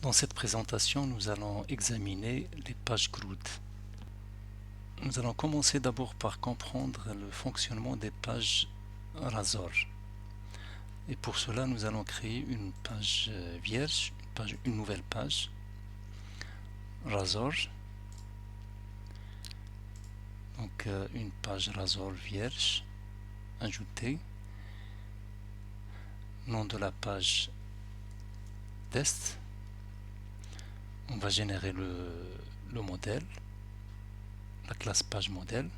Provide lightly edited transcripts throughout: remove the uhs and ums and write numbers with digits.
Dans cette présentation, nous allons examiner les pages CRUD. Nous allons commencer d'abord par comprendre le fonctionnement des pages Razor. Et pour cela, nous allons créer une page vierge, une nouvelle page Razor. Donc une page Razor vierge, ajoutée. Nom de la page test. On va générer le modèle, la classe page modèle,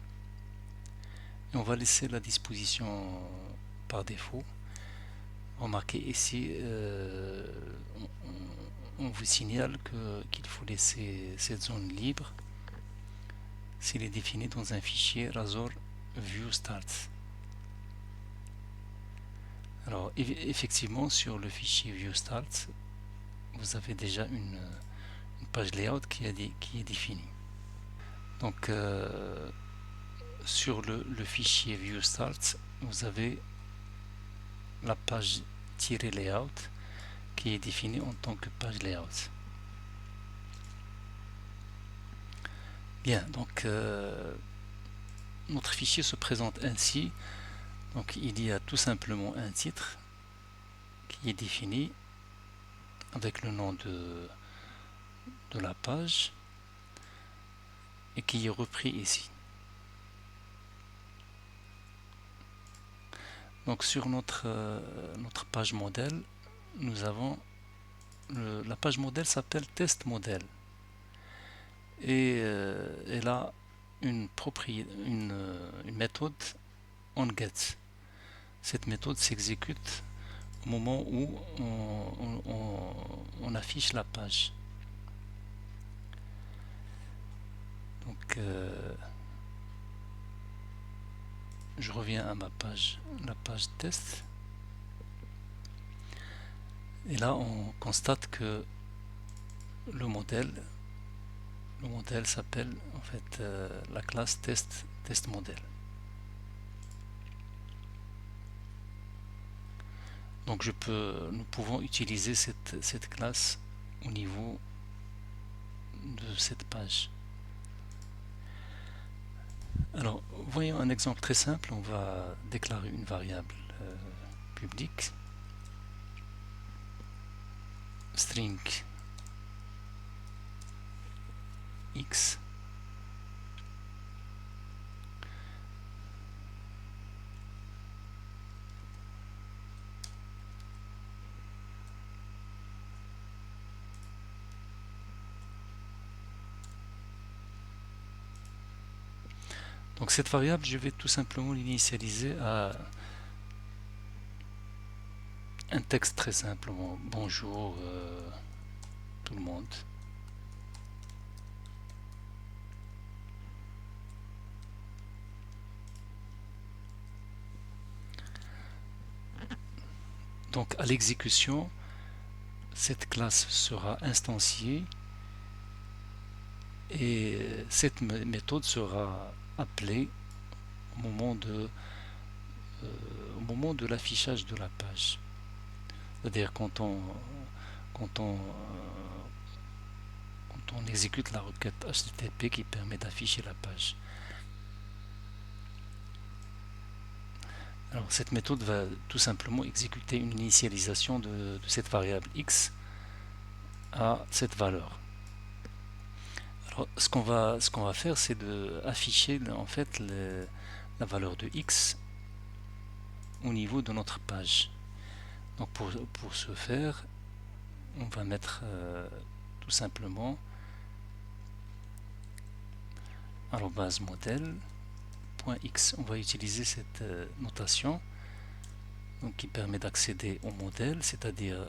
et on va laisser la disposition par défaut. Remarquez ici, on vous signale qu'il faut laisser cette zone libre s'il est défini dans un fichier Razor View Start. Alors effectivement, sur le fichier View Start, vous avez déjà une page layout qui est définie. Donc sur le fichier View Start, vous avez la page -layout qui est définie en tant que page layout. Bien, donc notre fichier se présente ainsi. Donc il y a tout simplement un titre qui est défini avec le nom de la page et qui est repris ici. Donc sur notre page modèle, nous avons la page modèle s'appelle test modèle et elle a une méthode onGet. Cette méthode s'exécute au moment où on affiche la page. Donc je reviens à ma page, la page test, et là on constate que le modèle s'appelle en fait la classe test modèle. Donc nous pouvons utiliser cette classe au niveau de cette page. Alors voyons un exemple très simple. On va déclarer une variable publique string x. Donc cette variable, je vais tout simplement l'initialiser à un texte très simplement. Bonjour tout le monde. Donc à l'exécution, cette classe sera instanciée et cette méthode sera appelée au moment de l'affichage de la page. C'est-à-dire quand on exécute la requête HTTP qui permet d'afficher la page. Alors cette méthode va tout simplement exécuter une initialisation de cette variable x à cette valeur. Alors ce qu'on va faire, c'est d'afficher en fait la valeur de x au niveau de notre page. Donc pour ce faire, on va mettre tout simplement @modèle.x. On va utiliser cette notation donc, qui permet d'accéder au modèle, c'est-à-dire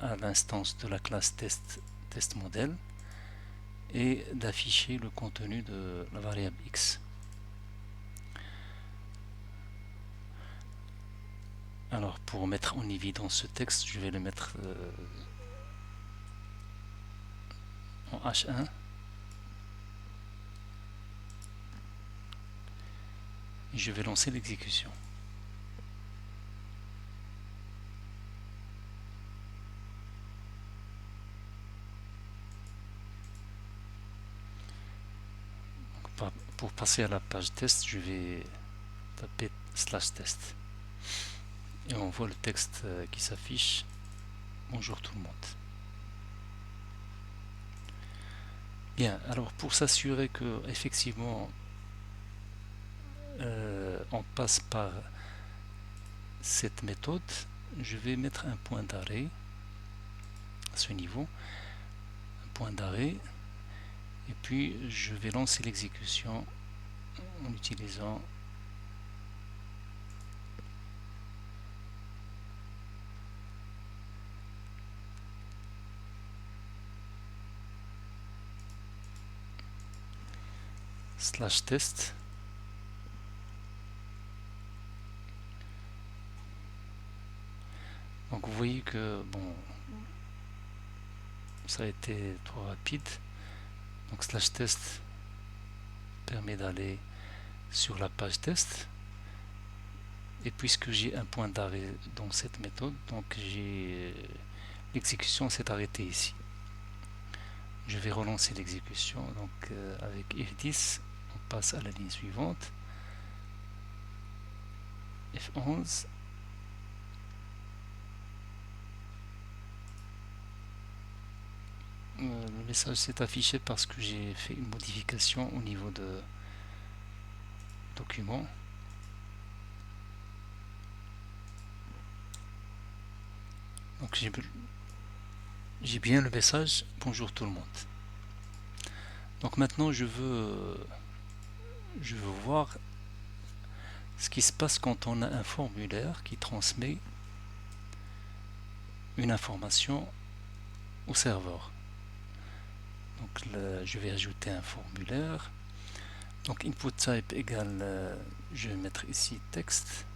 à l'instance de la classe test modèle, et d'afficher le contenu de la variable x. Alors pour mettre en évidence ce texte, je vais le mettre en H1. Et je vais lancer l'exécution. pour passer à la page test, je vais taper /test et on voit le texte qui s'affiche. Bonjour tout le monde. Bien, alors pour s'assurer que effectivement on passe par cette méthode, je vais mettre un point d'arrêt à ce niveau, un point d'arrêt, et puis je vais lancer l'exécution en utilisant /test. Donc vous voyez que bon, ça a été trop rapide. Donc /test permet d'aller sur la page test. Et puisque j'ai un point d'arrêt dans cette méthode, donc l'exécution s'est arrêtée ici. Je vais relancer l'exécution. Donc avec F10, on passe à la ligne suivante. F11. Le message s'est affiché parce que j'ai fait une modification au niveau de document. Donc j'ai bien le message bonjour tout le monde. Donc maintenant je veux voir ce qui se passe quand on a un formulaire qui transmet une information au serveur. Donc là, je vais ajouter un formulaire. Donc input type égale, je vais mettre ici texte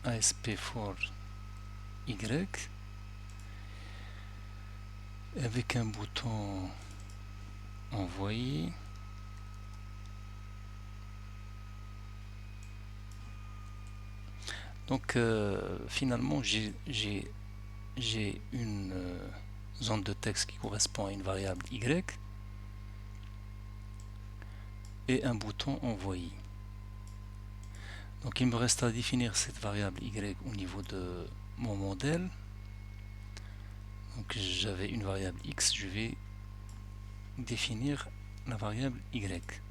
ASP for Y avec un bouton envoyer. Donc finalement j'ai une zone de texte qui correspond à une variable Y et un bouton envoyer. Donc il me reste à définir cette variable Y au niveau de mon modèle. Donc j'avais une variable X, je vais définir la variable Y.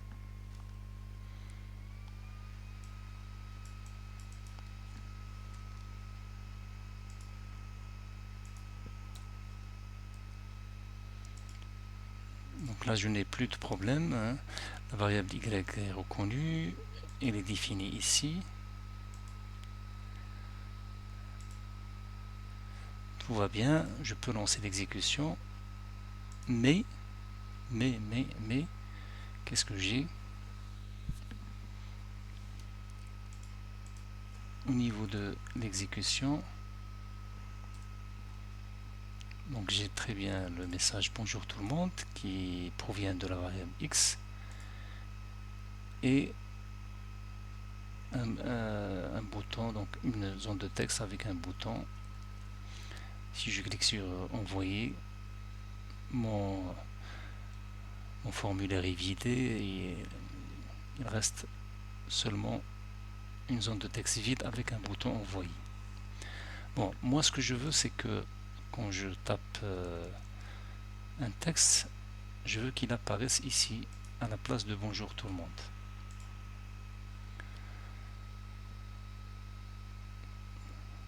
Donc là je n'ai plus de problème, hein. La variable Y est reconnue, elle est définie ici. Tout va bien, je peux lancer l'exécution, mais, qu'est-ce que j'ai au niveau de l'exécution? Donc j'ai très bien le message bonjour tout le monde qui provient de la variable X et un bouton, donc une zone de texte avec un bouton. Si je clique sur envoyer, mon formulaire est vidé et il reste seulement une zone de texte vide avec un bouton envoyer. Bon, moi ce que je veux, c'est que quand je tape un texte, je veux qu'il apparaisse ici à la place de bonjour tout le monde.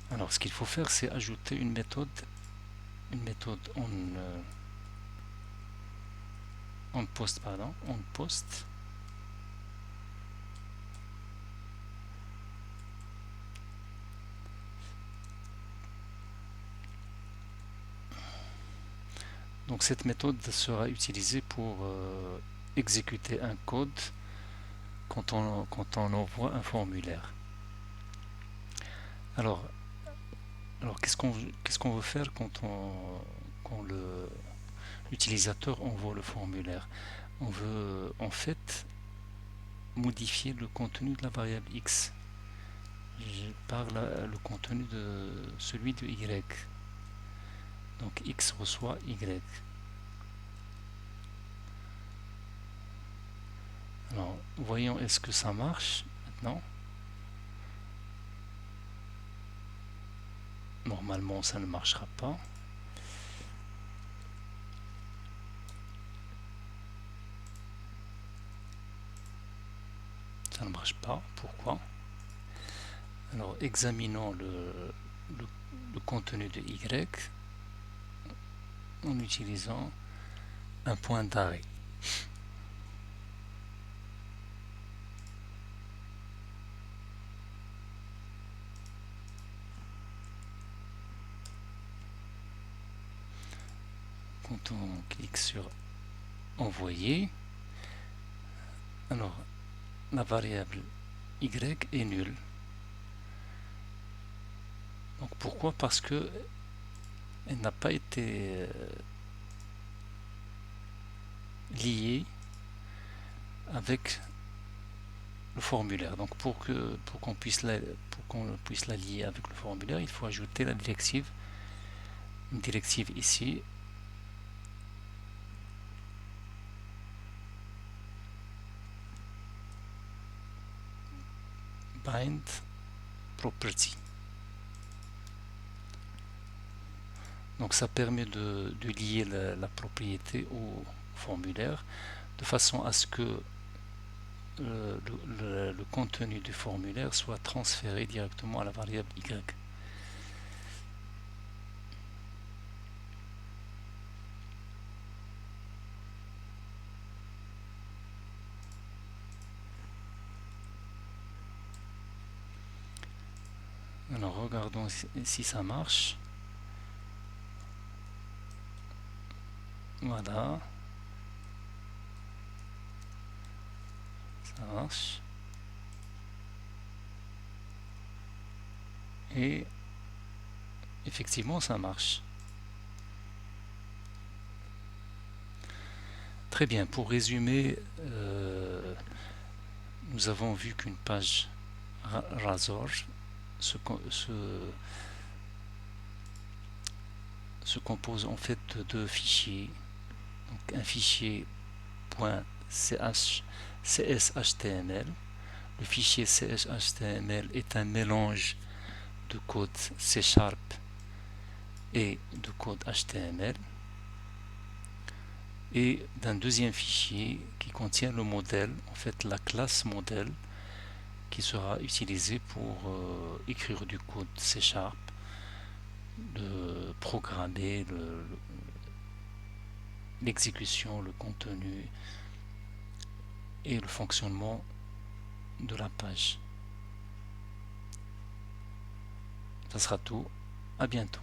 Alors ce qu'il faut faire, c'est ajouter une méthode on post. Donc cette méthode sera utilisée pour exécuter un code quand on envoie un formulaire. Alors qu'est-ce qu'on veut faire quand l'utilisateur envoie le formulaire? On veut en fait modifier le contenu de la variable X. Je parle le contenu de celui de Y. Donc X reçoit Y. Alors, voyons est-ce que ça marche maintenant. Normalement, ça ne marchera pas. Ça ne marche pas. Pourquoi? Alors, examinons le contenu de Y en utilisant un point d'arrêt. Quand on clique sur envoyer, alors la variable y est nulle. Donc pourquoi? Parce que elle n'a pas été liée avec le formulaire. Donc pour qu'on puisse la lier avec le formulaire, il faut ajouter la directive, une directive ici, bind property. Donc ça permet de lier la propriété au formulaire de façon à ce que le contenu du formulaire soit transféré directement à la variable y. Alors regardons si ça marche. Voilà. Ça marche. Et effectivement, ça marche. Très bien. Pour résumer, nous avons vu qu'une page Razor se compose en fait de deux fichiers. Donc un fichier .cshtml. Le fichier CSHTML est un mélange de code C# et de code HTML, et d'un deuxième fichier qui contient le modèle, en fait la classe modèle, qui sera utilisée pour écrire du code C#, de programmer l'exécution, le contenu et le fonctionnement de la page. Ça sera tout. À bientôt.